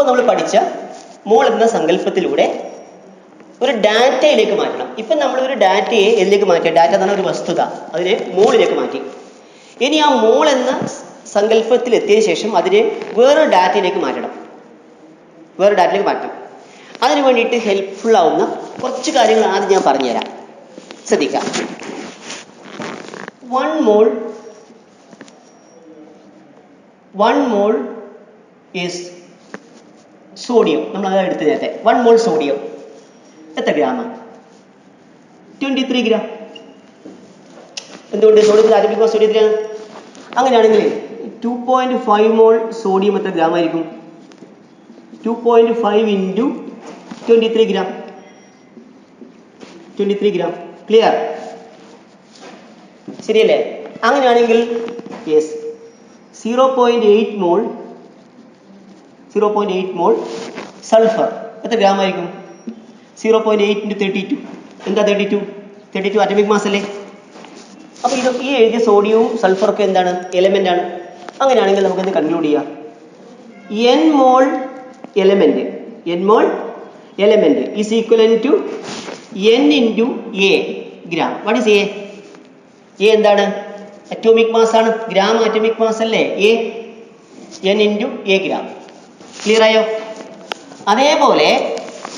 ഇപ്പോൾ നമ്മൾ പഠിച്ച മോൾ എന്ന സങ്കല്പത്തിലൂടെ ഒരു ഡാറ്റയിലേക്ക് മാറ്റണം. ഇപ്പം നമ്മൾ ഒരു ഡാറ്റയെ ഇതിലേക്ക് മാറ്റുക, ഡാറ്റ എന്ന് പറഞ്ഞ ഒരു വസ്തുത, അതിനെ മോളിലേക്ക് മാറ്റി. ഇനി ആ മോൾ എന്ന സങ്കല്പത്തിൽ എത്തിയതിനു ശേഷം അതിനെ വേറൊരു ഡാറ്റയിലേക്ക് മാറ്റണം, വേറൊരു ഡാറ്റയിലേക്ക് മാറ്റണം. അതിന് വേണ്ടിയിട്ട് ഹെൽപ്ഫുൾ ആവുന്ന കുറച്ച് കാര്യങ്ങൾ ആദ്യം ഞാൻ പറഞ്ഞുതരാം, ശ്രദ്ധിക്കാം. 1 mole is സോഡിയം. നമ്മൾ അതാണ് എടുത്ത് നേരത്തെ. 1 mole സോഡിയം എത്ര ഗ്രാമാണ്? 23 ഗ്രാം. എന്തുകൊണ്ട്? സോഡിയത്തിൽ ആറ്റോമിക് മാസ് 23 ആണ്. അങ്ങനെയാണെങ്കിൽ 2.5 മോൾ സോഡിയം എത്ര ഗ്രാം ആയിരിക്കും? 2.5 ഇൻറ്റു 23 ഗ്രാം. 23 ഗ്രാം. ക്ലിയർ? ശരിയല്ലേ? അങ്ങനെയാണെങ്കിൽ യെസ്, 0.8 മോൾ സൾഫർ എത്ര ഗ്രാം ആയിരിക്കും? 0.8 ഇൻറ്റു 32. എന്താ 32 അറ്റോമിക് മാസ് അല്ലേ? അപ്പോൾ ഇത് ഈ എഴുതിയ സോഡിയവും സൾഫറൊക്കെ എന്താണ്? എലമെൻ്റ് ആണ്. അങ്ങനെയാണെങ്കിൽ നമുക്ക് എന്ത് കൺക്ലൂഡ് ചെയ്യാം? n mole element is ഈക്വലൻ to n into a gram. What is a? എന്താണ്? അറ്റോമിക് മാസ് ആണ്. ഗ്രാം അറ്റോമിക് മാസ് അല്ലേ? n into a gram. Clear ആയോ? അതേപോലെ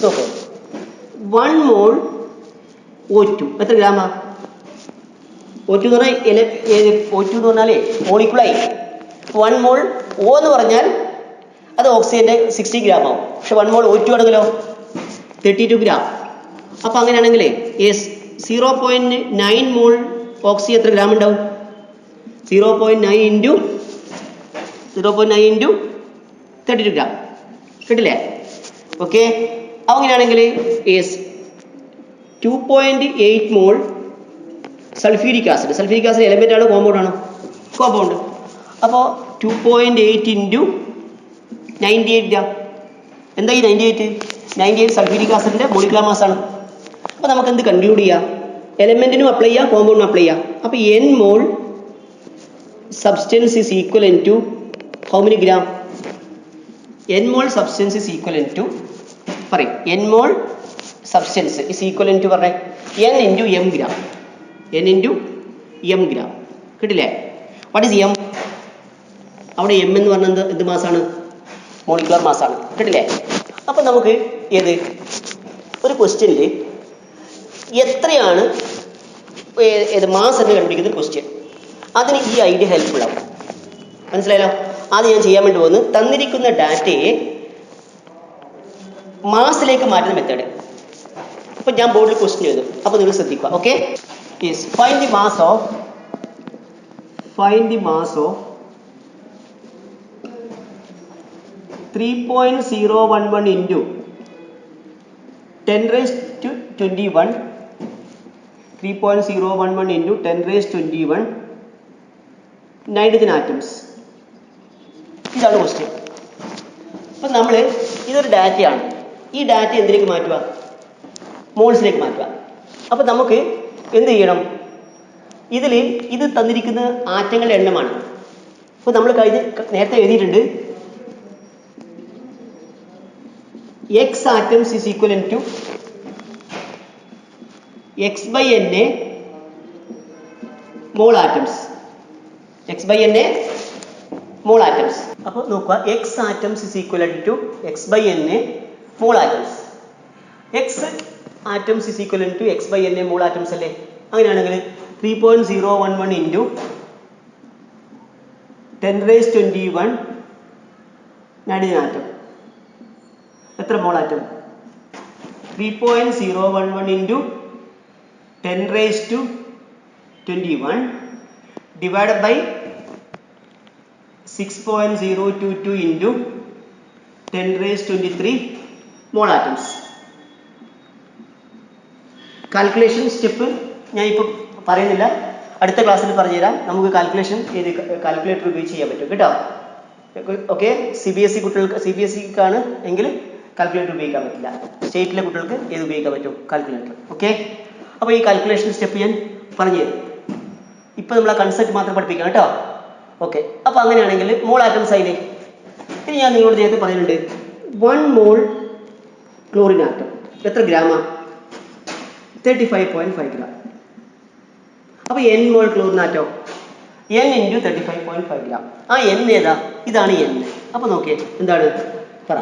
നോക്കൂ, 1 മോൾ O2 എത്ര ഗ്രാമാ? O2 എന്ന് പറഞ്ഞാലേ മോളിക്കുളായി. 1 മോൾ O എന്ന് പറഞ്ഞാൽ അത് ഓക്സിജന്റെ 60 ഗ്രാം ആവും. പക്ഷെ 1 മോൾ O2 ആണെങ്കിലോ 32 ഗ്രാം. അപ്പം അങ്ങനെയാണെങ്കിൽ 0.9 മോൾ ഓക്സിജൻ എത്ര ഗ്രാം ഉണ്ടാവും? 0.9 ഇൻറ്റു 32 ഗ്രാം. കിട്ടില്ലേ? ഓക്കെ. അങ്ങനെയാണെങ്കിൽ 2.8 mole sulphuric acid. Sulphuric acid element ആണോ കോമ്പൗണ്ട് ആണോ? കോമ്പൗണ്ട്. അപ്പോൾ 2.8 ഇൻറ്റു 98 ഗ്രാം. എന്താ ഈ 98 സൾഫ്യൂരിക് ആസിഡിൻ്റെ മോളിക്കുലർ മാസ് ആണ്. അപ്പോൾ നമുക്ക് എന്ത് കൺക്ലൂഡ് ചെയ്യാം? എലമെൻറ്റിനും അപ്ലൈ ചെയ്യാം, കോമ്പൗണ്ടിനും അപ്ലൈ ചെയ്യാം. അപ്പോൾ n mole substance is ഈക്വലൻ to how many gram? n mole substance is ഈക്വലൻ to പറയും. n mole substance is ഈക്വലൻ to പറഞ്ഞേ n into m gram. n into m gram. കിട്ടില്ലേ? What is m? അവിടെ m എന്ന് പറഞ്ഞത് എന്ത് മാസാണ്? മോളിക്കുലർ മാസാണ്. കിട്ടില്ലേ? അപ്പം നമുക്ക് ഒരു ക്വസ്റ്റ്യനിൽ എത്രയാണ് മാസ് എന്ന് കണ്ടുപിടിക്കുന്ന ക്വസ്റ്റ്യൻ, അതിന് ഈ ഐഡിയ ഹെൽപ്ഫുൾ ആവും. മനസ്സിലായല്ലോ? അത് ഞാൻ ചെയ്യാൻ വേണ്ടി പോകുന്നത് തന്നിരിക്കുന്ന ഡാറ്റയെ മാസിലേക്ക് മാറ്റുന്ന മെത്തേഡ്. അപ്പം ഞാൻ ബോർഡിൽ ക്വസ്റ്റ്യൻ എഴുതും, അപ്പോൾ നിങ്ങൾ ശ്രദ്ധിക്കുക. Okay. Find the mass of 3.011 into 10 raised to 21. 3.011 into 10 raised to 21 nitrogen atoms. ഇതാണ് ക്വസ്റ്റ്യൻ. അപ്പം നമ്മൾ ഇതൊരു ഡാറ്റയാണ്. ഈ ഡാറ്റ എന്തിലേക്ക് മാറ്റുക? മോൾസിലേക്ക് മാറ്റുക. അപ്പം നമുക്ക് എന്ത് ചെയ്യണം? ഇത് തന്നിരിക്കുന്ന ആറ്റങ്ങളുടെ എണ്ണമാണ്. അപ്പോൾ നമ്മൾ നേരത്തെ എഴുതിയിട്ടുണ്ട് x atoms is equivalent to x by na mole atoms. അപ്പോൾ നോക്കുക, x atoms is equivalent to x by na mole atoms. x atoms is equivalent to x by na mole atoms അല്ലേ? അങ്ങനെയാണെങ്കിൽ 3.011 into 10 raised to 21 nitrogen atom എത്ര മോൾ atom? 3.011 into 10 raised to 21 divided by 6.022 into 10 raised to 23 mole atoms. Calculation step ഞാൻ ഇപ്പോൾ പറയുന്നില്ല, അടുത്ത ക്ലാസ്സിൽ പറഞ്ഞുതരാം. നമുക്ക് കാൽക്കുലേഷൻ കാൽക്കുലേറ്റർ ഉപയോഗിച്ച് ചെയ്യാൻ പറ്റും കേട്ടോ. ഓക്കെ. CBSE-ക്കാണ് എങ്കിൽ കാൽക്കുലേറ്റർ ഉപയോഗിക്കാൻ പറ്റില്ല. സ്റ്റേറ്റിലെ കുട്ടികൾക്ക് ഏത് ഉപയോഗിക്കാൻ പറ്റും? കാൽക്കുലേറ്റർ. ഓക്കെ. അപ്പോൾ ഈ കാൽക്കുലേഷൻ സ്റ്റെപ്പ് ഞാൻ പറഞ്ഞു തരും. ഇപ്പോൾ നമ്മൾ ആ കൺസെപ്റ്റ് മാത്രം പഠിപ്പിക്കാം കേട്ടോ. ഓക്കെ. അപ്പോൾ അങ്ങനെയാണെങ്കിൽ മോൾ ആറ്റംസ് ആയില്ലേ? ഇനി ഞാൻ നിങ്ങളോട് നേരത്തെ പറയുന്നുണ്ട് 1 മോൾ ക്ലോറിൻ ആറ്റം എത്ര ഗ്രാമാ? 35.5 ഗ്രാം. അപ്പോൾ n mole chlorine atom n into 35.5 gram. ആ n ഏതാ? ഇതാണ് n. അപ്പോൾ നോക്കിയേ എന്താണ് പറ.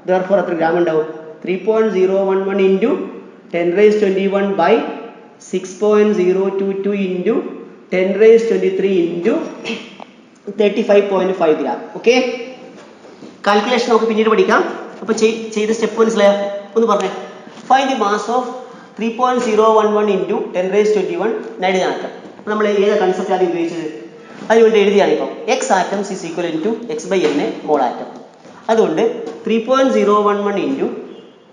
therefore എത്ര ഗ്രാം ഉണ്ടാവും? 3.011 into 10⁻21 by 6.022 into 10⁻23 into 35.5 gram. Okay, calculation നമുക്ക് പിന്നീട് പഠിക്കാം. അപ്പോൾ ചെയ്ത സ്റ്റെപ്പ് മനസ്സിലായോ? ഒന്ന് പറഞ്ഞേ. Find the mass of 3.011 into 10⁻21 nitrogen atom. നമ്മൾ ഏത് കൺസെപ്റ്റാണ് ഉപയോഗിച്ചത്? അതുകൊണ്ട് എഴുതിയാണ് ഇപ്പം X atoms is equal to X by N mole atom. അതുകൊണ്ട് 3.011 into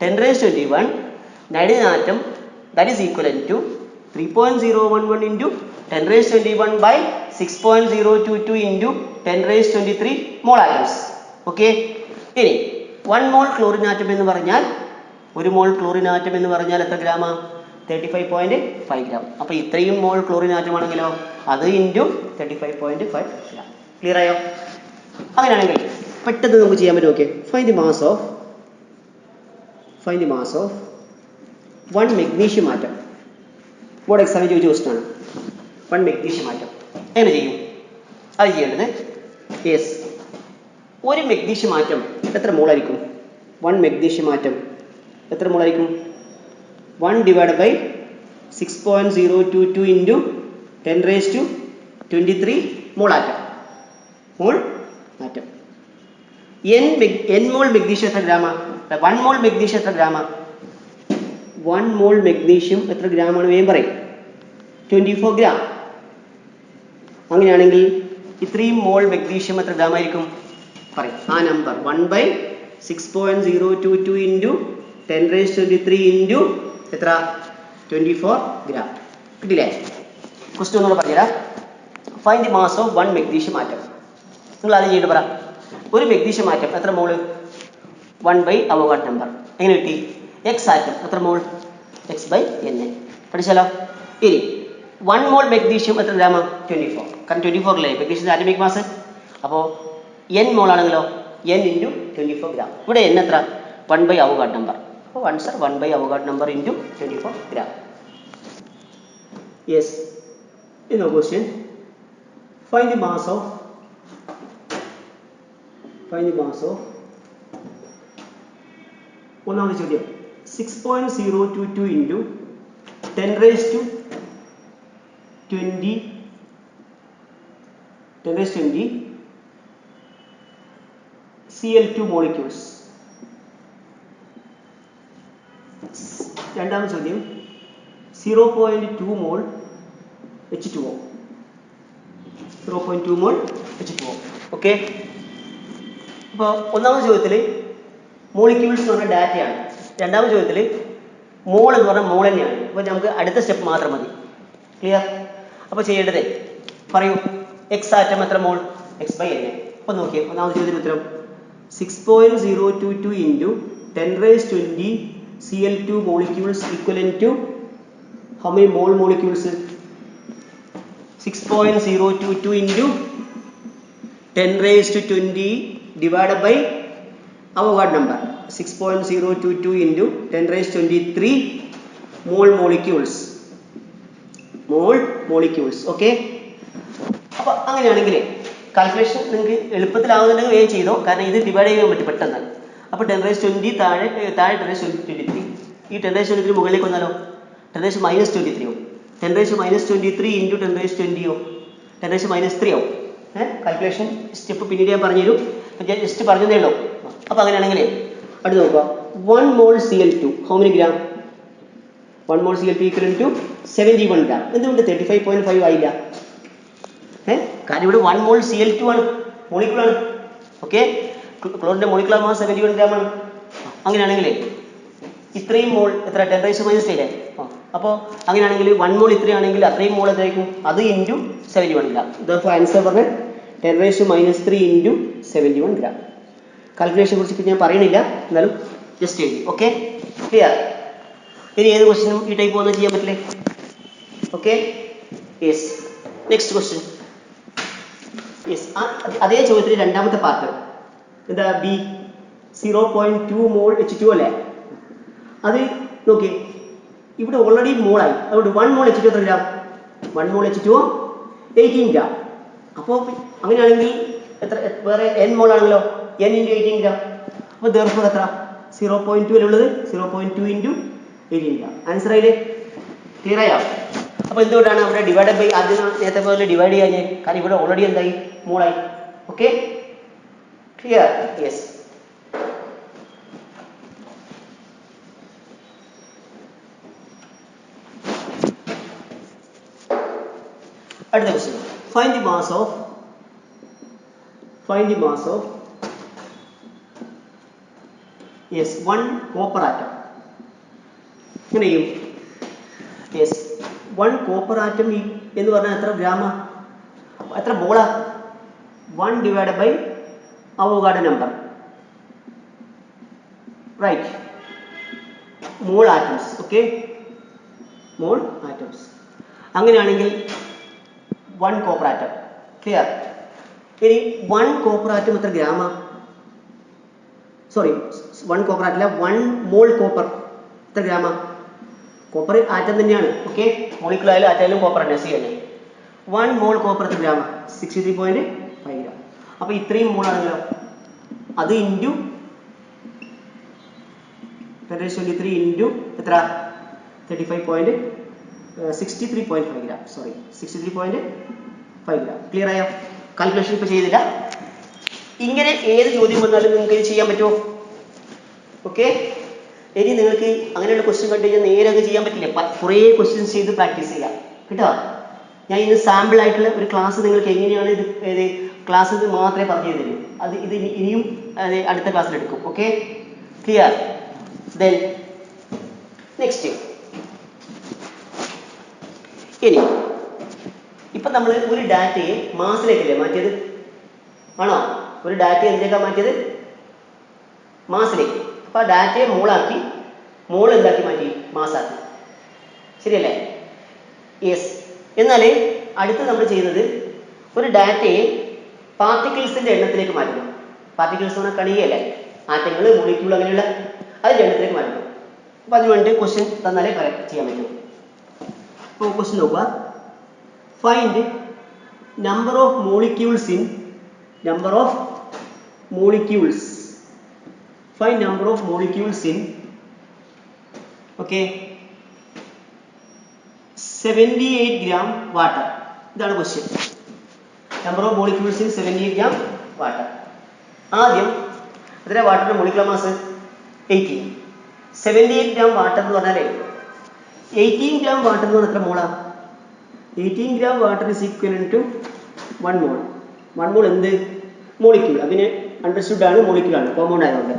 10⁻21 nitrogen atom that is equal to 3.011 into 10⁻21 by 6.022 into 10⁻23 mole atoms. Okay, ഇനി 1 മോൾ ക്ലോറിൻ ആറ്റം എന്ന് പറഞ്ഞാൽ, ഒരു മോൾ ക്ലോറിൻ ആറ്റം എന്ന് പറഞ്ഞാൽ എത്ര ഗ്രാമാ? 35.5 ഗ്രാം. അപ്പോൾ ഇത്രയും മോൾ ക്ലോറിൻ ആറ്റം ആണെങ്കിലോ അത് ഇൻറ്റു 35.5 ഗ്രാം. ക്ലിയർ ആയോ? അങ്ങനെയാണെങ്കിൽ പെട്ടെന്ന് നമുക്ക് ചെയ്യാൻ പറ്റും. Okay, find the mass of 1 magnesium atom. Board എക്സാമിന് ചോദിച്ച ക്വസ്റ്റ്യൻ ആണ്. 1 മെഗ്നീഷ്യം ആറ്റം എങ്ങനെ ചെയ്യും? അത് ചെയ്യേണ്ടത് യെസ്, ഒരു മെഗ്നീഷ്യം ആറ്റം എത്ര മോളായിരിക്കും? 1 മെഗ്നീഷ്യം ആറ്റം എത്ര മോളായിരിക്കും? 1 divide by 6.022 into 10⁻23 mole atom. n mole magnesium എത്ര ഗ്രാമാ? 1 മോൾ മെഗ്നീഷ്യം എത്ര ഗ്രാമാ? 1 മോൾ മെഗ്നീഷ്യം എത്ര ഗ്രാമാണ്? വേഗം പറയും. 24 ഗ്രാം. അങ്ങനെയാണെങ്കിൽ ഇത്രയും മോൾ മെഗ്നീഷ്യം എത്ര ഗ്രാം ആയിരിക്കും? പറയും ആ നമ്പർ. 1/6.022 ഇൻറ്റു 10⁻23 ഇൻറ്റു എത്ര? 24 ഗ്രാം. കിട്ടില്ലേ? ക്വസ്റ്റ്യൻ ഒന്നുകൂടെ പറഞ്ഞുതരാം. Find the mass of 1 magnesium atom. നിങ്ങൾ ആദ്യം ചെയ്തിട്ട് പറ. ഒരു മെഗ്നീഷ്യം ആറ്റം എത്ര മോള്? 1 അവോഗാഡ്രോ നമ്പർ. എങ്ങനെ കിട്ടി? എക്സ് ആറ്റം എത്ര മോൾ? X by N. പഠിച്ചാലോ? ഇനി 1 മോൾ മെഗ്നീഷ്യം എത്ര ഗ്രാമാ? 24. കാരണം 24 അല്ലേ മെഗ്നീഷ്യത്തിൻ്റെ ആറ്റമിക് മാസ്. അപ്പോൾ n മോൾ ആണെങ്കിലോ n ഇൻറ്റു 24 ഗ്രാം. ഇവിടെ n എത്ര? 1 അവോഗാഡ്രോ നമ്പർ. അപ്പോൾ answer 1 Avogadro number into 24 gram. Yes, ഇന്നോ question. Find the mass of ഒന്നാമത്തെ ചോദ്യം 6.022 ഇൻറ്റു 10⁻20 Cl2 molecules. രണ്ടാമത്തെ ചോദ്യം 0.2 മോൾ H2O. 0.2 മോൾ H2O. ഓക്കെ, അപ്പോൾ ഒന്നാമത്തെ ചോദ്യത്തിൽ മോളിക്യൂൾസ് എന്ന് പറഞ്ഞ ഡാറ്റയാണ്. രണ്ടാമത്തെ ചോദ്യത്തിൽ മോൾ എന്ന് പറഞ്ഞാൽ മോൾ തന്നെയാണ്. അപ്പോൾ നമുക്ക് അടുത്ത സ്റ്റെപ്പ് മാത്രം മതി. ക്ലിയർ? അപ്പോൾ ചെയ്യേണ്ടത് പറയൂ. എക്സ് ആറ്റം എത്ര മോൾ? X by N. അപ്പോൾ നോക്കിയേ ഒന്നാമത്തെ ചോദ്യത്തിന് ഉത്തരം 6.022 into 10⁻20 Cl2 molecules equivalent to how many mole molecules? 6.022 into 10⁻20 divided by Avogadro number. 6.022 into 10⁻23 mole molecules. Okay. അപ്പോൾ അങ്ങനെയാണെങ്കിൽ കാൽക്കുലേഷൻ നിങ്ങൾക്ക് എളുപ്പത്തിലാവുന്നുണ്ടെങ്കിൽ വേഗം ചെയ്തോ. കാരണം ഇത് ഡിവൈഡ് ചെയ്യാൻ പറ്റും പെട്ടെന്ന്. അപ്പോൾ 10⁻20 താഴെ 10⁻23. ഈ 10⁻23 മുകളിലേക്ക് വന്നാലോ 10⁻−23 ആവും. 10⁻−23 ഇൻറ്റു 10⁻20 ആവും. 10⁻−3 ആവും. കാൽക്കുലേഷൻ സ്റ്റെപ്പ് പിന്നീട് ഞാൻ പറഞ്ഞു തരും. ജസ്റ്റ് പറഞ്ഞതേ ഉള്ളൂ. അപ്പോൾ അങ്ങനെയാണെങ്കിൽ അടുത്ത് നോക്കുക. 1 mole Cl2 how many gram? 1 mole Cl2 equal to 71 gram. എന്തുകൊണ്ട് 35.5 ആയില്ല? കാരണം ഇവിടെ 1 മോൾ Cl2 ആണ്, മോളിക്യൂളാണ്. ഓക്കെ, ക്ലോറിൻ്റെ മോളിക്കുലർ മാസ് 71 ഗ്രാം ആണ്. അങ്ങനെയാണെങ്കിൽ ഇത്രയും മോൾ എത്ര? 10⁻−3 അല്ലേ? അപ്പോൾ അങ്ങനെയാണെങ്കിൽ 1 മോൾ ഇത്രയാണെങ്കിൽ അത്രയും മോൾ എത്രയായിരിക്കും? അത് ഇൻറ്റു 71 ഗ്രാം. ഇതപ്പോൾ ആൻസർ പറഞ്ഞാൽ 10⁻−3 ഇൻറ്റു 71 ഗ്രാം. കാൽക്കുലേഷനെ കുറിച്ച് ഞാൻ പറയണില്ല, എന്നാലും ജസ്റ്റ് എഴുതി. Okay, clear? ഇനി ഏത് ക്വസ്റ്റ്യനും ഈ ടൈപ്പ് ഒന്നും ചെയ്യാൻ പറ്റില്ലേ? Okay, yes. Next question. Yes, അതേ ചോദ്യത്തിൽ രണ്ടാമത്തെ പാർട്ട് എന്താ? ബി 0.2 മോൾ H2O അല്ലേ? അത് നോക്കി ഇവിടെ ഓൾറെഡി മോളായി. അതുകൊണ്ട് 1 മോൾ H2O എത്ര ഗ്രാം? 1 മോൾ H2O 18 ഗ്രാം. അപ്പോൾ അങ്ങനെയാണെങ്കിൽ എത്ര വേറെ n മോൾ ആണല്ലോ, n × 18 ഗ്രാം. അപ്പോൾ therefore എത്ര? 0.2 അല്ലേ ഉള്ളത്? 0.2 × 18 ഗ്രാം. ആൻസർ ആയില്ലേ? ക്ലിയർ ആയോ? അപ്പോൾ എന്തുകൊണ്ടാണ് അവിടെ ഡിവൈഡ് ബൈ ആദ്യം നേരത്തെ പോലെ ഡിവൈഡ് ചെയ്യാൻ? കാരണം ഇവിടെ ഓൾറെഡി എന്തായി? മോളായി. Okay, clear? യെസ്. അടുത്ത question, find the mass of yes 1 copper atom. ഇങ്ങനെ ചെയ്യും. യെസ്, 1 കോപ്പർ ആറ്റം എന്ന് പറഞ്ഞാൽ എത്ര ഗ്രാമാ? എത്ര മോളാ? 1 divide by Avogadro number, right? Mole atoms. Okay, mole atoms. അങ്ങനെയാണെങ്കിൽ 1 കോപ്പർ ആറ്റം. ക്ലിയർ? ഇനി 1 കോപ്പർ ആറ്റം എത്ര ഗ്രാമാ? സോറി, 1 കോപ്പർ ആറ്റം അല്ല, 1 മോൾ കോപ്പർ എത്ര ഗ്രാമാ? കോപ്പർ ആറ്റം തന്നെയാണ്. ഓക്കെ, മോളിക്കുലർ ആയാലും ആറ്റായാലും കോപ്പർ തന്നെ, സി തന്നെ. 1 മോൾ കോപ്പർ എത്ര ഗ്രാമാ? 63.5 ഗ്രാം. അപ്പോൾ ഇത്രയും മോൾ ആണല്ലോ, അത് ഇൻറ്റു 10⁻23 ഇൻറ്റു എത്ര? 63.5 ഗ്രാം. Sorry, 63.5 gram. ക്ലിയർ ആയോ? കാൽക്കുലേഷൻ ഇപ്പോൾ ചെയ്തില്ല. ഇങ്ങനെ ഏത് ചോദ്യം വന്നാലും നിങ്ങൾക്ക് ഇത് ചെയ്യാൻ പറ്റുമോ? ഓക്കെ, ഇനി നിങ്ങൾക്ക് അങ്ങനെയുള്ള ക്വസ്റ്റ്യൻ കണ്ടു കഴിഞ്ഞാൽ നേരെ അത് ചെയ്യാൻ പറ്റില്ല. കുറേ ക്വസ്റ്റ്യൻസ് ചെയ്ത് പ്രാക്ടീസ് ചെയ്യാം കേട്ടോ. ഞാൻ ഇന്ന് സാമ്പിൾ ആയിട്ടുള്ള ഒരു ക്ലാസ് നിങ്ങൾക്ക് എങ്ങനെയാണ് ഇത് ക്ലാസ് ഇത് മാത്രമേ പറഞ്ഞു തരൂ. അത് ഇത് ഇനിയും അടുത്ത ക്ലാസ്സിൽ എടുക്കും. Okay, clear? ദെൻ നെക്സ്റ്റ്, ഇനി ഇപ്പം നമ്മൾ ഒരു ഡാറ്റയെ മാസിലേക്കല്ലേ മാറ്റിയത്? ആണോ? ഒരു ഡാറ്റ എന്തിലേക്കാണ് മാറ്റിയത്? മാസിലേക്ക്. അപ്പോൾ ആ ഡാറ്റയെ മോളാക്കി, മോൾ എന്താക്കി മാറ്റി? മാസാക്കി. ശരിയല്ലേ? യെസ്. എന്നാൽ അടുത്ത് നമ്മൾ ചെയ്യുന്നത് ഒരു ഡാറ്റയെ പാർട്ടിക്കിൾസിൻ്റെ എണ്ണത്തിലേക്ക് മാറ്റുന്നു. പാർട്ടിക്കിൾസ് എന്ന് പറഞ്ഞാൽ കണികയല്ലേ, ആറ്റങ്ങൾ, മോളിക്യൂൾ, അങ്ങനെയുള്ള അതിൻ്റെ എണ്ണത്തിലേക്ക് മാറ്റുന്നു. അപ്പോൾ അതിന് വേണ്ടി ക്വസ്റ്റ്യൻ തന്നാലേ ചെയ്യാൻ പറ്റും. അപ്പോൾ ക്വസ്റ്റ്യൻ നോക്കുക, find number of molecules in okay 78 gram water. ഇതാണ് question. Number of molecules in 78 gram water. ആദ്യം അതിലെ വാട്ടറിന്റെ മോളിക്കുലർ മാസ് 18. 78 gram വാട്ടർ എന്ന് പറഞ്ഞാൽ 18 gram വാട്ടർ എന്ന് പറഞ്ഞാൽ എത്ര മോളാ? 18 gram water is equivalent to 1 mole. 1 mole എന്ത്? മോളിക്യൂൾ. അതിന് അണ്ടർസ്റ്റുഡ് ആണ്, മോളിക്യൂൾ ആണ്, കോമ്പൗണ്ട് ആയതുകൊണ്ട്.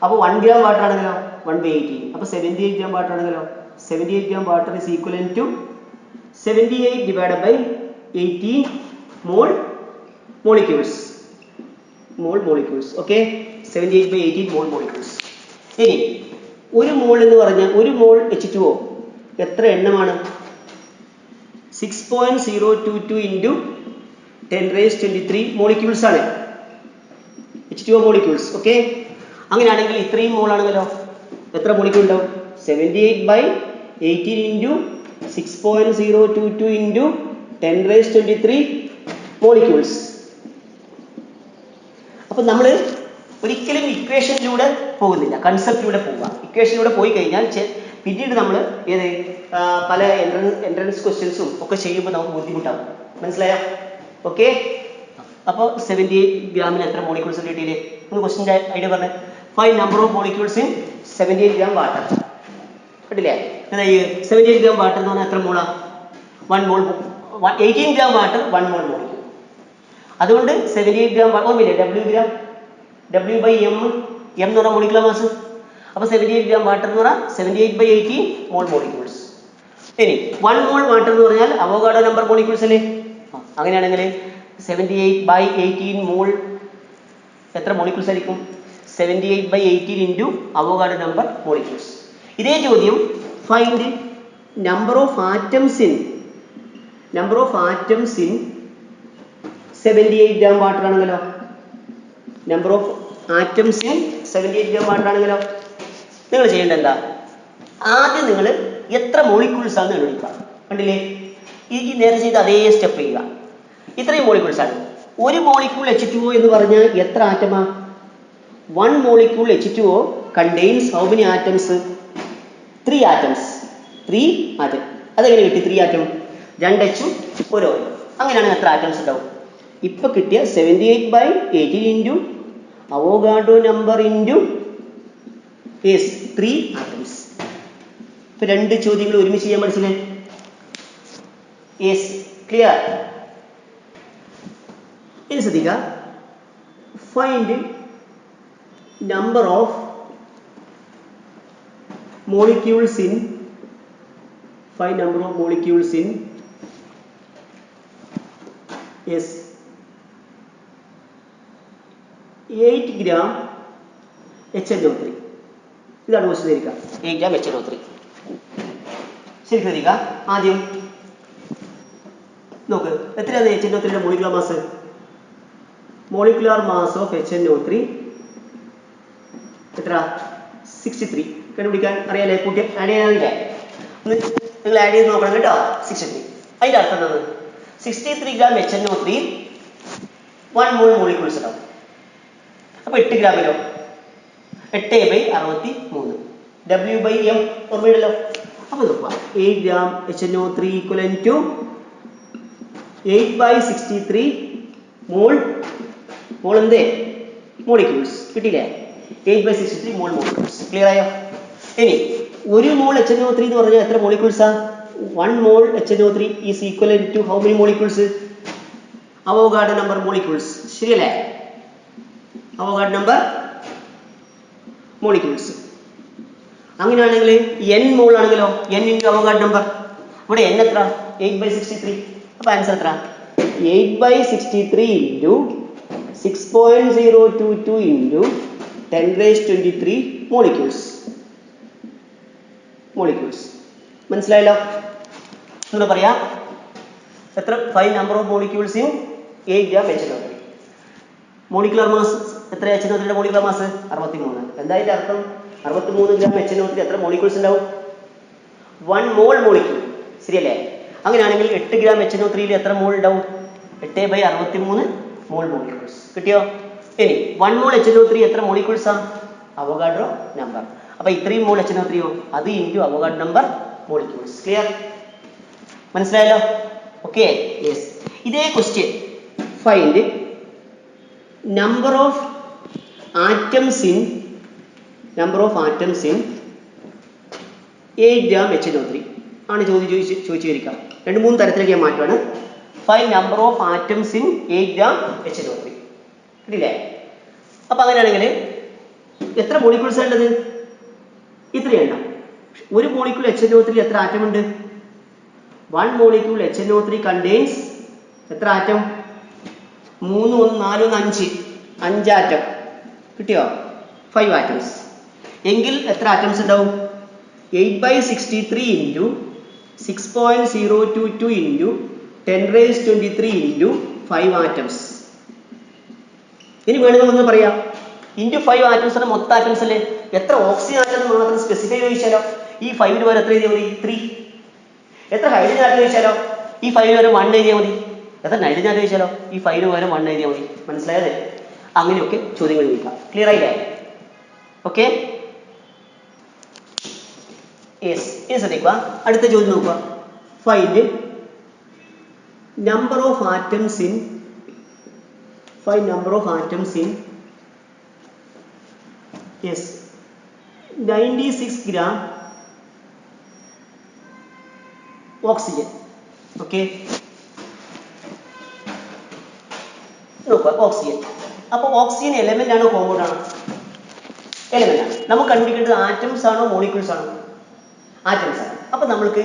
അപ്പോൾ 1 gram വാട്ടർ ആണെങ്കിലോ 1/18. അപ്പോൾ 78 gram വാട്ടർ ആണെങ്കിലോ 78 gram water is equivalent to 78 divided by 18 mole molecules. Okay, 78/18 mole molecules. ഇനി ഒരു മോൾ എന്ന് പറഞ്ഞാൽ ഒരു മോൾ H2O എത്ര എണ്ണമാണ്? 6.022 ഇൻറ്റു 10⁻23 മോളിക്യൂൾസ് ആണ് H2O മോളിക്യൂൾസ്. ഓക്കെ, അങ്ങനെയാണെങ്കിൽ ഇത്രയും മോൾ ആണെങ്കിലോ എത്ര മോളിക്യൂൾ ഉണ്ടാവും? 78/18 ഇൻറ്റു 6.022 ഇൻറ്റു 10⁻23 മോളിക്യൂൾസ്. അപ്പോൾ നമ്മൾ ഒരിക്കലും ഇക്വേഷനിലൂടെ പോകുന്നില്ല, കൺസെപ്റ്റിലൂടെ പോവുക. ഇക്വേഷനിലൂടെ പോയി കഴിഞ്ഞാൽ പിന്നീട് നമ്മൾ പല എൻട്രൻസ് ക്വസ്റ്റ്യൻസും ഒക്കെ ചെയ്യുമ്പോൾ നമുക്ക് ബുദ്ധിമുട്ടാവും. മനസ്സിലായോ? ഓക്കെ, അപ്പോൾ 78 ഗ്രാമിന് എത്ര മോളിക്യൂൾസ് കിട്ടിയില്ലേ? ഒന്ന് ക്വസ്റ്റ്യൻ്റെ ഐഡിയ പറഞ്ഞേ. Find number of molecules in 78 gram water. കേട്ടില്ലേ? 78 gram വാട്ടർ എന്ന് പറഞ്ഞാൽ എത്ര മോളാ? 1 മോൾ. 18 gram വാട്ടർ 1 മോൾ മോളിക്യൂൾ. അതുകൊണ്ട് 78 gram ഓർമ്മയില്ലേ? W/m എന്ന് പറഞ്ഞാൽ മോളിക്കുലർ മാസ്. അപ്പോൾ 78 gram വാട്ടർ എന്ന് പറഞ്ഞാൽ 78/18 മോൾ മോളിക്യൂൾസ്. ഇനി 1 മോൾ വാട്ടർ എന്ന് പറഞ്ഞാൽ അവോഗാഡ്രോ നമ്പർ മോളിക്യൂൾസ് അല്ലേ? അങ്ങനെയാണെങ്കിൽ 78/18 മോൾ എത്ര മോളിക്യൂൾസ് ആയിരിക്കും? 78/18 ഇൻറ്റു അവോഗാഡ്രോ നമ്പർ മോളിക്യൂൾസ്. ഇതേ ചോദ്യം find number of atoms in 78 gram water ആണെങ്കിലോ നമ്പർ ഓഫ് ആറ്റംസിന് 78 ഗ്രാം വാട്ടർ ആണെങ്കിലോ നിങ്ങൾ ചെയ്യേണ്ടത് എന്താ? ആദ്യം നിങ്ങൾ എത്ര മോളിക്യൂൾസ് ആണ് കണ്ടുപിടിക്കുക. കണ്ടില്ലേ? ഈ നേരെ ചെയ്ത് അതേ സ്റ്റെപ്പ് ചെയ്യുക. ഇത്രയും മോളിക്യൂൾസ് ആണ്. ഒരു മോളിക്യൂൾ H2O എന്ന് പറഞ്ഞാൽ എത്ര ആറ്റമാ? 1 molecule H2O contains how many atoms? 3 atoms. 3 atom. അതെങ്ങനെ കിട്ടി 3 atom? 2 H ഒരു O. അങ്ങനെയാണെങ്കിൽ എത്ര ആറ്റംസ് ഉണ്ടാവും? ഇപ്പൊ കിട്ടിയ 78/18 into Avogadro number into yes 3 atoms. ഇപ്പൊ രണ്ട് ചോദ്യങ്ങൾ ഒരുമിച്ച് ചെയ്യാൻ പഠിച്ചില്ലേ? Yes, clear? ഇനി ശ്രദ്ധിക്കുക. Find number of molecules in yes 8 gram HNO3. ഇതാണ് ക്വസ്റ്റ്യൻ. തരിക 8 gram HNO3. ശരി, ശ്രദ്ധിക്കുക. ആദ്യം നോക്ക്, എത്രയാണ് HNO3യുടെ molecular mass? Molecular mass of HNO3 എത്ര? 63. കണ്ടുപിടിക്കാൻ അറിയാലേ? കൂട്ടി ആഡ് ചെയ്യാറില്ല. നിങ്ങൾ ആഡ് ചെയ്ത് നോക്കണം കേട്ടോ. 63. അതിന്റെ അർത്ഥം എന്താണ്? 63 ഗ്രാം HNO3 1 മോൾ മോളിക്യൂൾസ് ഉണ്ടാവും. അപ്പൊ 8 ഗ്രാമിലോ 8/63 W/M ഓർമ്മയില്ലല്ലോ. അപ്പൊ നോക്കുക, 8 ഗ്രാം HNO3 equivalent to 8/63 മോൾ എന്തേ മോളിക്യൂൾസ് കിട്ടിയില്ലേ? 8/63 മോൾ മോളിക്യൂൾസ്. ക്ലിയർ ആയോ? ഇനി 1 മോൾ HNO3 എന്ന് പറഞ്ഞാൽ എത്ര മോളിക്യൂൾസാ? 1 mole HNO3 is equivalent to how many molecules? Avogadro number molecules. ശരിയല്ലേ? Avogadro number molecules. അങ്ങനെയാണെങ്കിൽ n മോൾ ആണെങ്കിലോ n into അവോഗാഡ്രോ നമ്പർ. ഇവിടെ n എത്ര? 8/63. അപ്പൊ ആൻസർ എത്ര? 8/63 into 6.022 into 10⁻23 molecules. മനസ്സിലായല്ലോ? എന്ന് പറയാ എത്ര? 5 number of molecules in 8 gram HNO3. Molecular mass എത്ര? HNO3യുടെ മോളിക്കുലർ മാസ് 63. എന്തായാലും അർത്ഥം 63 ഗ്രാം HNO3 എത്ര മോളിക്യൂൾസ് ഉണ്ടാവും? 1 മോൾ മോളിക്യൂൾ. ശരിയല്ലേ? അങ്ങനെയാണെങ്കിൽ 8 ഗ്രാം HNO3യിൽ എത്ര മോൾ ഉണ്ടാവും? 8/63 മോൾ മോളിക്യൂൾസ്. കിട്ടിയോ? ഇനി 1 മോൾ HNO3 എത്ര മോളിക്യൂൾസ് ആണ്? Avogadro number. അപ്പൊ ഇത്രയും മോൾ HNO3 അത് into Avogadro number molecules. Clear? മനസ്സിലായല്ലോ? Okay, yes. ഇതേ question find number of atoms in 8 gram HNO3 ആണ് ചോദിച്ചിരിക്കാം. 2-3 തരത്തിലേക്ക് ഞാൻ മാറ്റുവാണ്. Find number of atoms in 8 gram HNO3. കിട്ടില്ലേ? അപ്പൊ അങ്ങനെയാണെങ്കിൽ എത്ര മോളിക്യൂൾസ് ഉള്ളത്? ഇത്രയും എണ്ണം. ഒരു മോളിക്യൂൾ HNO3 എത്ര ആറ്റം ഉണ്ട്? 1 മോളിക്യൂൾ HNO3 കണ്ടെയ്ൻസ് എത്ര ആറ്റം? 3 1 4 1 5 ആറ്റം. കിട്ടിയോ? 5 ആറ്റംസ്. എങ്കിൽ എത്ര ആറ്റംസ് ഉണ്ടാവും? 8/63 into 6.022 into 10⁻23 into 5 ആറ്റംസ്. ഇനി വേണമെങ്കിൽ ഒന്ന് പറയാം, ഇൻറ്റു 5 ആറ്റംസ് ആണ് മൊത്തം ആറ്റംസ് അല്ലേ? എത്ര ഓക്സിജൻ ആറ്റം മാത്രം സ്പെസിഫൈ ചോദിച്ചാലോ ഈ 5 വരെ എത്ര എഴുതിയാൽ മതി? 3. എത്ര ഹൈഡ്രജൻ ആറ്റം ചോദിച്ചാലോ ഈ 5 വരെ 1 എഴുതിയാൽ മതി. എത്ര നൈട്രജൻ ആറ്റം ചോദിച്ചാലോ ഈ 5 വരെ 1 എഴുതിയാൽ മതി. മനസ്സിലായതേ? അങ്ങനെയൊക്കെ ചോദ്യങ്ങൾ ചോദിക്കാം. ക്ലിയർ ആയില്ലേ? Okay, yes. ഇനി ശ്രദ്ധിക്കുക, അടുത്ത ചോദ്യം നോക്കുക. Find number of atoms in yes 96 gram oxygen. okay, നോക്കുക ഓക്സിജൻ. അപ്പോൾ ഓക്സിജൻ എലമെന്റ് ആണോ കോമ്പൗണ്ട് ആണോ? എലമെന്റ് ആണ്. നമുക്ക് കണ്ടുപിടിക്കേണ്ടത് ആറ്റംസ് ആണോ മോളിക്യൂൾസ് ആണോ? ആറ്റംസ് ആണ്. അപ്പൊ നമ്മൾക്ക്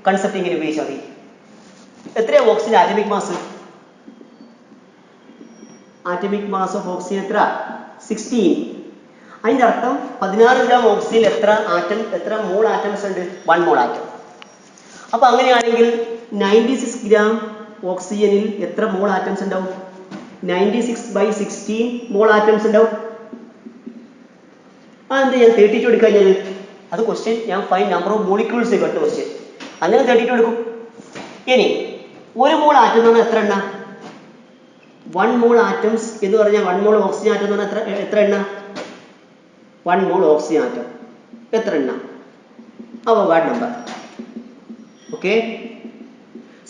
കൺസെപ്റ്റ് ഇങ്ങനെ ഉപയോഗിച്ചാൽ മതി. എത്രയാ oxygen atomic mass? Atomic mass of oxygen എത്ര? 16. അതിന്റെ അർത്ഥം 16 ഗ്രാം ഓക്സിജൻ എത്ര മോൾ ആറ്റംസ് ഉണ്ട്? 1 മോൾ ആറ്റം. അപ്പൊ അങ്ങനെയാണെങ്കിൽ 96 ഗ്രാം ഓക്സിജനിൽ എത്ര മോൾ ആറ്റംസ് ഉണ്ടാവും? 96/16 മോൾ ആറ്റംസ് ഉണ്ടാവും. അതെന്താ ഞാൻ 32 എടുക്കഴിഞ്ഞത്? അത് ക്വസ്റ്റ്യൻ ഞാൻ ഫൈൻഡ് നമ്പർ ഓഫ് മോളിക്യൂൾസ് കേട്ട ക്വസ്റ്റ്യൻ, അങ്ങനെ 32 എടുക്കും. ഇനി 1 മോൾ ആറ്റം എന്ന് പറഞ്ഞാൽ എത്ര എണ്ണ? 1 മോൾ ആറ്റംസ് എന്ന് പറഞ്ഞാൽ 1 മോൾ ഓക്സിജൻ ആറ്റം എന്ന് പറഞ്ഞാൽ എത്ര എണ്ണ? 1 മോൾ ഓക്സിജൻ ആറ്റം എത്ര എണ്ണ? അവഗാഡ് നമ്പർ. Okay,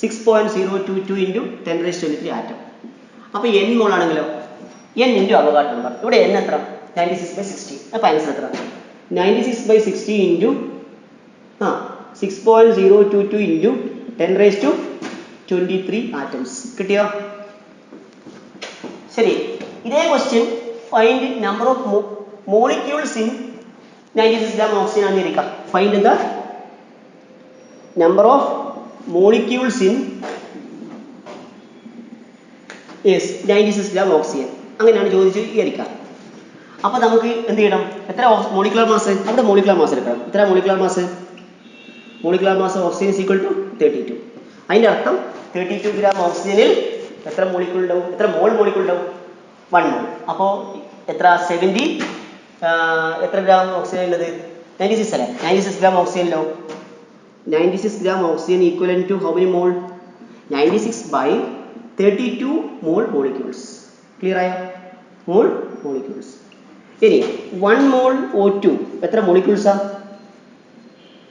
6.022 into 10⁻³ atom. അപ്പോൾ n മോൾ ആണെങ്കിലോ n into അവഗാഡ് നമ്പർ. ഇവിടെ n എത്ര? 96/60. അപ്പോൾ ആൻസർ എത്ര? 96/60 into 6.022 into 10⁻23 ആറ്റംസ്. കിട്ടിയോ? ശരി, ഇതേ question find number of molecules in 96 gram oxygen ആണെന്നിരിക്കാം. Find the number of molecules in 96 gram oxygen, അങ്ങനെയാണ് ചോദിച്ച് വിചാരിക്കാം. അപ്പോൾ നമുക്ക് എന്ത് ചെയ്യണം? എത്ര മോളിക്കുലർ മാസ്? അവിടെ മോളിക്കുലർ മാസ് എടുക്കണം. എത്ര molecular mass? Molecular mass oxygen is equal to 32. അതിൻ്റെ അർത്ഥം 32 gram ഓക്സിജനിൽ എത്ര മോളിക്യൂൾ ഉണ്ടാവും? എത്ര മോൾ മോളിക്യൂൾ ഉണ്ടാവും? 1 മോൾ. അപ്പോൾ എത്ര? 70. എത്ര ഗ്രാം ഓക്സിജൻ ഉള്ളത്? 96 അല്ലേ? 96 gram ഓക്സിജനിലോ 96 gram oxygen equivalent to how many mole? 96/32 mole molecules. Clear ആയോ? Mole molecules. ഇനി 1 മോൾ O2 എത്ര മോളിക്യൂൾസാ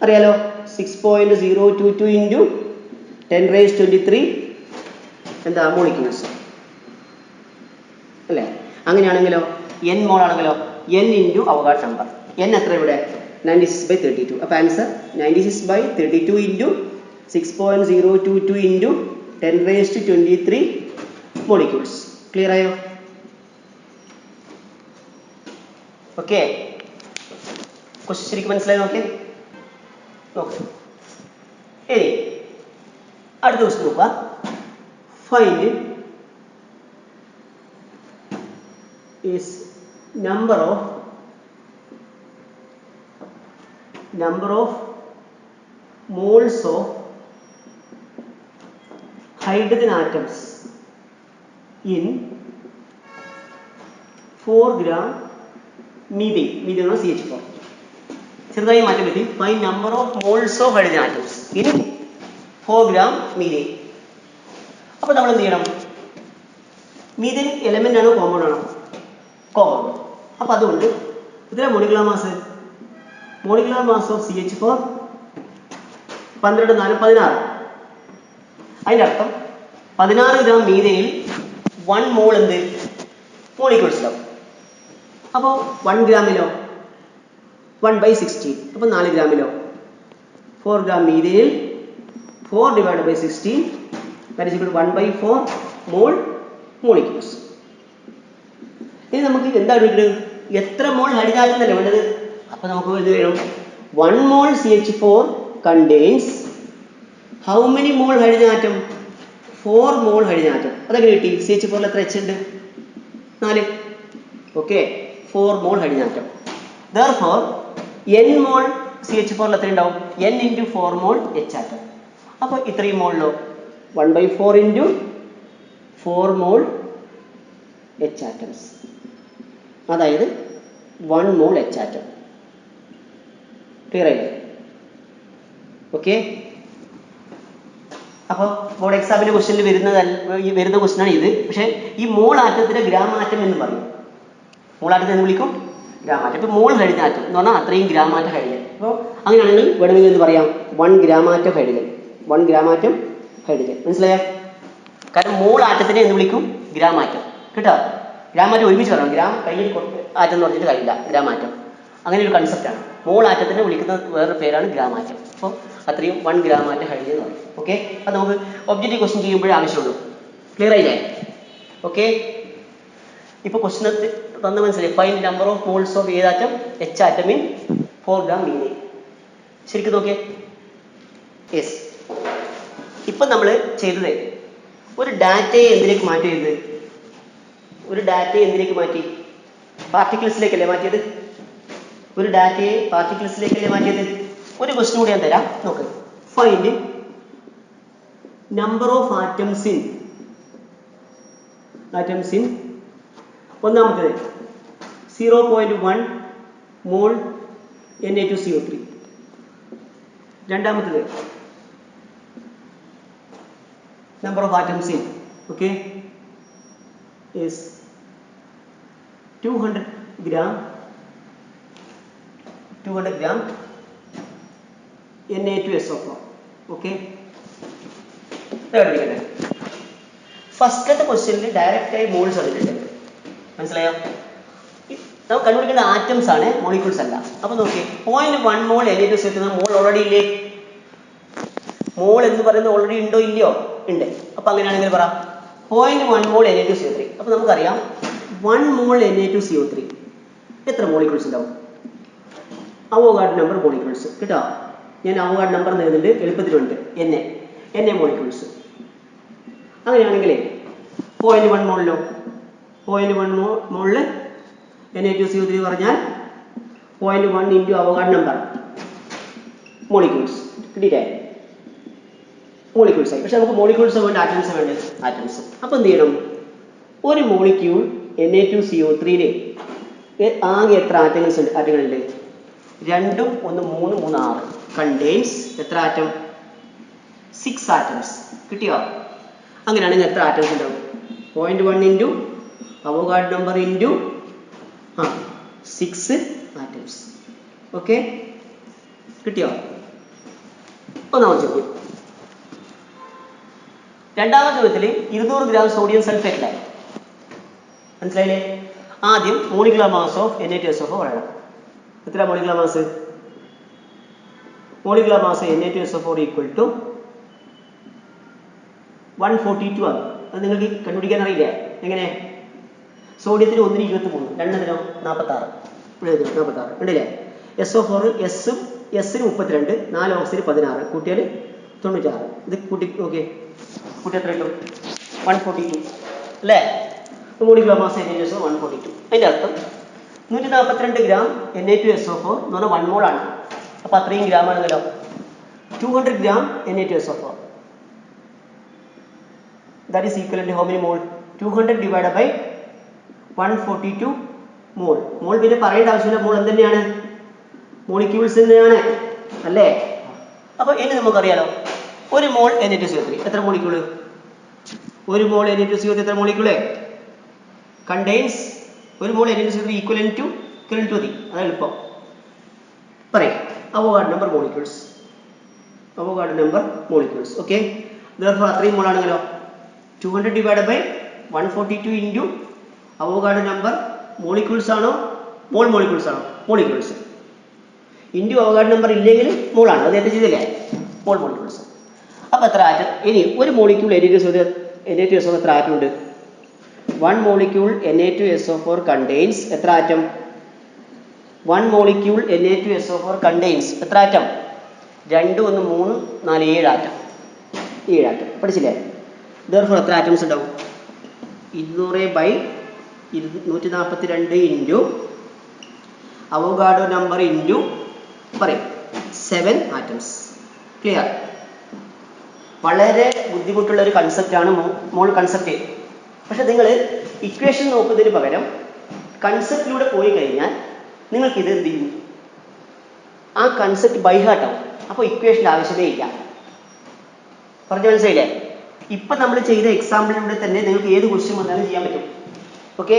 അറിയാലോ? 6.022 into 10⁻23 എന്താ മോളിക്യൂൾസ് അല്ലേ? അങ്ങനെയാണെങ്കിലോ n മോൾ ആണെങ്കിലോ n into അവഗാഡ് നമ്പർ. n എത്ര ഇവിടെ? 96/32. അപ്പോൾ answer 96/32 into 6.022 into 10⁻23 molecules. Clear ആയോ? ഓക്കെ, ക്വസ്റ്റ്യൻ ശരിക്കും മനസ്സിലായി? നോക്കേ ഇനി അടുത്ത ക്വസ്റ്റ്യൻ നോക്കുക. Find is number of moles of hydrogen atoms in 4 gram methane. Methane CH4. ചെറുതായി മാറ്റം പറ്റി. Find number of moles of hydrogen atoms in 4 gram methane. അപ്പോൾ നമ്മൾ എന്ത് ചെയ്യണം? മീഥെയ്ൻ എലമെന്റ് ആണോ കോമ്പൗണ്ട് ആണോ? കോമ്പൗണ്ട്. അപ്പോൾ അതുകൊണ്ട് എത്ര molecular mass? Molecular mass of CH4 12 4 16. അതിൻ്റെ അർത്ഥം 16 gram മീഥെയ്നിൽ 1 മോൾ എന്ത് മോളിക്യൂൾസ് ഉണ്ടാവും. അപ്പോൾ 1 ഗ്രാമിലോ 1/16. അപ്പോൾ 4 ഗ്രാമിലോ 4 gram മീഥെയ്നിൽ 4/16 that is equal to 1/4 mole molecules. ഇനി നമുക്ക് എന്താണ് വേണ്ടത്? എത്ര മോൾ ഹൈഡ്രജൻ ആറ്റം അല്ലേ വേണ്ടത്? അപ്പോൾ നമുക്ക് എന്ത് വേണം? 1 മോൾ CH4 contains how many mall hydrogen atom? 4 mall hydrogen atom. അതെങ്ങനെ കിട്ടി? CH4 എത്ര H ഉണ്ട്? 4. ഓക്കെ, 4 മോൾ ഹൈഡ്രജൻ ആറ്റം. Therefore n മോൾ CH4 എത്ര ഉണ്ടാവും? n into 4 മോൾ H ആറ്റം. അപ്പോൾ ഇത്രയും മോളിലോ 1/4 into 4 മോൾ H ആറ്റംസ്, അതായത് 1 മോൾ H ആറ്റം. ക്ലിയർ ആയില്ലേ? ഓക്കെ, അപ്പോൾ ബോർഡ് എക്സാമിന്റെ ക്വസ്റ്റ്യനിൽ വരുന്ന ക്വസ്റ്റ്യനാണ് ഇത്. പക്ഷേ ഈ മോൾ ആറ്റത്തിന്റെ ഗ്രാം ആറ്റം എന്ന് പറയും. മോൾ ആറ്റത്തെ എന്ന് വിളിക്കും ഗ്രാം ആറ്റം. ഇപ്പോൾ മോൾ ഹൈഡ്രജൻ ആറ്റം എന്ന് പറഞ്ഞാൽ അത്രയും ഗ്രാം ആറ്റം ഹൈഡ്രജൻ. അപ്പോൾ അങ്ങനെയാണെങ്കിൽ വേണമെങ്കിൽ എന്ത് പറയാം? 1 gram atom hydrogen. 1 gram atom hydrogen. മനസ്സിലായോ? കാരണം മോൾ ആറ്റത്തിനെ എന്ന് വിളിക്കും ഗ്രാം ആറ്റം. കേട്ടോ? ഗ്രാം ആറ്റം ഒരുമിച്ച് പറയണം. ഗ്രാം കയ്യിൽ ആറ്റം എന്ന് പറഞ്ഞിട്ട് കഴിയില്ല. ഗ്രാം ആറ്റം അങ്ങനെ ഒരു കൺസെപ്റ്റാണ്. മോൾ ആറ്റത്തിനെ വിളിക്കുന്ന വേറൊരു പേരാണ് ഗ്രാം ആറ്റം. അപ്പോൾ അത്രയും 1 gram ആറ്റം ഹൈഡ്രജൻ എന്ന് പറയും. ഓക്കെ, അത് നമുക്ക് ഒബ്ജക്റ്റീവ് ക്വസ്റ്റ്യൻ ചെയ്യുമ്പോഴേ ആവശ്യമുള്ളൂ. ക്ലിയർ ആയില്ലേ? ഓക്കെ, ഇപ്പോൾ ക്വസ്റ്റ്യൻ തന്ന മനസ്സിലായി. Find number of moles of ഏത് atom? H atom in 4 gram methane. ശരിക്കും നോക്കിയേ. യെസ്, ഇപ്പം നമ്മൾ ചെയ്തത് ഒരു ഡാറ്റയെ എന്തിലേക്ക് മാറ്റിയത്? ഒരു ഡാറ്റയെ എന്തിലേക്ക് മാറ്റി? പാർട്ടിക്കിൾസിലേക്കല്ലേ മാറ്റിയത്? ഒരു ഡാറ്റയെ പാർട്ടിക്കിൾസിലേക്കല്ലേ മാറ്റിയത്? ഒരു ക്വസ്റ്റ്യൻ കൂടി ഞാൻ തരാം, നോക്ക്. Find number of atoms in ഒന്നാമത്തേത് 0.1 മോൾ Na2CO3. രണ്ടാമത്തേത് number of atoms in, okay, is 200 gram Na2SO4, okay. ഫസ്റ്റത്തെ ക്വസ്റ്റ്യനിൽ ഡയറക്റ്റ് ആയി മോൾസ് വന്നിട്ടുണ്ട്, മനസ്സിലായോ? നമുക്ക് കണ്ടുപിടിക്കേണ്ട ആറ്റംസ് ആണ്, മോളിക്യൂൾസ് അല്ല. അപ്പൊ നോക്കി 0.1 മോൾ Na2CO3 മോൾ ഓൾറെഡി ഇല്ലേ? മോൾ എന്ന് പറയുന്നത് ഓൾറെഡി ഉണ്ടോ ഇല്ലയോ? ഉണ്ട്. അപ്പൊ അങ്ങനെയാണെങ്കിൽ പറ 0.1 മോൾ Na2CO3. അപ്പൊ നമുക്കറിയാം 1 മോൾ Na2CO3 എത്ര മോളിക്യൂൾസ് ഉണ്ടാവും? അവോഗാഡ്രോ നമ്പർ മോളിക്യൂൾസ് കേട്ടോ. ഞാൻ അവോഗാഡ്രോ നമ്പർ നേടുന്നുണ്ട്, എളുപ്പത്തിലുണ്ട്. Na molecules. അങ്ങനെയാണെങ്കിൽ 0.1 മോളിലോ 0.1 മോളില് Na2CO3 പറഞ്ഞാൽ 0.1 ഇൻറ്റു അവോഗാഡ്രോ നമ്പർ മോളിക്യൂൾസ് കിട്ടിയില്ലേ? മോളിക്യൂൾസ് ആയി. പക്ഷെ നമുക്ക് മോളിക്യൂൾസ് വേണ്ട, ആറ്റംസ് വേണ്ട. ആറ്റംസ്. അപ്പൊ എന്ത് ചെയ്യണം? ഒരു മോളിക്യൂൾ Na2CO3 ആകെ എത്ര ആറ്റങ്ങളുണ്ട്? 2 1 3 3 6 കണ്ടെയ്ൻസ് എത്ര ആറ്റം? 6 ആറ്റംസ്. കിട്ടിയോ? അങ്ങനെയാണെങ്കിൽ എത്ര ആറ്റംസ് ഉണ്ടാവും? 0.1 into Avogadro number into 6 atoms. Okay, കിട്ടിയോ? ഒന്നാമത്തെ ചോദ്യം. രണ്ടാമത്തെ ചോദ്യത്തിൽ 200 ഗ്രാം സോഡിയം സൾഫേറ്റിലായി. മനസ്സിലായില്ലേ? ആദ്യം മോളിക്കുലർ മാസ് ഓഫ് Na2SO4 പറയണം. എത്ര molecular mass? Molecular mass Na2SO4 equal to 142 ആണ്. അത് നിങ്ങൾക്ക് കണ്ടുപിടിക്കാൻ അറിയില്ലേ? എങ്ങനെ? സോഡിയത്തിന് 1 23, 2 46, 46 ഉണ്ടല്ലേ? SO4 എസിന് 32, 4 ഓക്സിന് 16, കൂട്ടിയാൽ 96. ഇത് കൂട്ടി ഓക്കെ, കൂട്ടി എത്ര കിട്ടും? 142 അല്ലേ? Molecular mass Na2SO4 142. അതിൻ്റെ അർത്ഥം 142 ഗ്രാം Na2SO4 എന്ന് പറഞ്ഞാൽ 1 മോൾ ആണ്. അപ്പൊ അത്രയും ഗ്രാം ആണെന്നല്ലോ. 200 gram Na2SO4 that is equivalent to how many mole? 200 divided by 142 മോൾ. മോൾ പിന്നെ പറയേണ്ട ആവശ്യമില്ല, മോൾ എന്ത് തന്നെയാണ്? മോളിക്യൂൾസ് തന്നെയാണ് അല്ലേ? അപ്പൊ ഇനി നമുക്കറിയാലോ, ഒരു മോൾ Na2CO3 എത്ര മോളിക്യൂള്? ഒരു മോൾ Na2CO3 എത്ര മോളിക്യൂള്? കണ്ടെയ്ൻസ് ഒരു മോൾ Na2CO3 equivalent to the, അത് എളുപ്പം പറയും. Avogadro number molecules. Okay, therefore അത്രയും മോൾ ആണെങ്കിലോ 200 divided by 142 into Avogadro number molecules ആണോ മോളിക്യൂൾസ് ആണോ? മോളിക്യൂൾസ്. ഇൻറ്റു അവോഗാഡ്രോ നമ്പർ ഇല്ലെങ്കിൽ മോളാണ്. അത് നേരത്തെ ചെയ്തില്ലേ? മോളിക്യൂൾസ്. അപ്പൊ എത്ര ആറ്റം? ഇനി ഒരു മോളിക്യൂൾ Na2SO4 എത്ര ആറ്റം ഉണ്ട്? 1 മോളിക്യൂൾ Na2SO4 കണ്ടെയ്ൻസ് എത്ര ആറ്റം? 1 മോളിക്യൂൾ Na2SO4 കണ്ടെയ്ൻസ് എത്ര ആറ്റം? 2 1 3 4 7 ആറ്റം. 7 ആറ്റം പഠിച്ചില്ലേ? therefore എത്ര ആറ്റംസ് ഉണ്ടാവും? 200/142 ഇൻറ്റു അവോഗാഡ്രോ നമ്പർ ഇൻറ്റു പറയും 7 ആറ്റംസ്. ക്ലിയർ? വളരെ ബുദ്ധിമുട്ടുള്ള ഒരു കൺസെപ്റ്റാണ് മോൾ കൺസെപ്റ്റ്. പക്ഷെ നിങ്ങൾ ഇക്വേഷൻ നോക്കുന്നതിന് പകരം കൺസെപ്റ്റിലൂടെ പോയി കഴിഞ്ഞാൽ നിങ്ങൾക്ക് ഇത് എന്ത് ചെയ്യും? ആ കൺസെപ്റ്റ് ബൈഹാർട്ടാവും. അപ്പോൾ ഇക്വേഷൻ്റെ ആവശ്യമേ ഇല്ല. പറഞ്ഞു മനസ്സിലായില്ലേ? ഇപ്പം നമ്മൾ ചെയ്ത എക്സാമ്പിളിലൂടെ തന്നെ നിങ്ങൾക്ക് ഏത് ക്വസ്റ്റ്യൻ വന്നാലും ചെയ്യാൻ പറ്റും. Okay,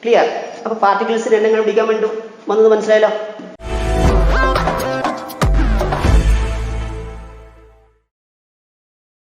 clear? അപ്പോൾ പാർട്ടിക്കിൾസിന് എണ്ണം കണ്ടുപിടിക്കാൻ വേണ്ടി വന്നത് മനസ്സിലായല്ലോ?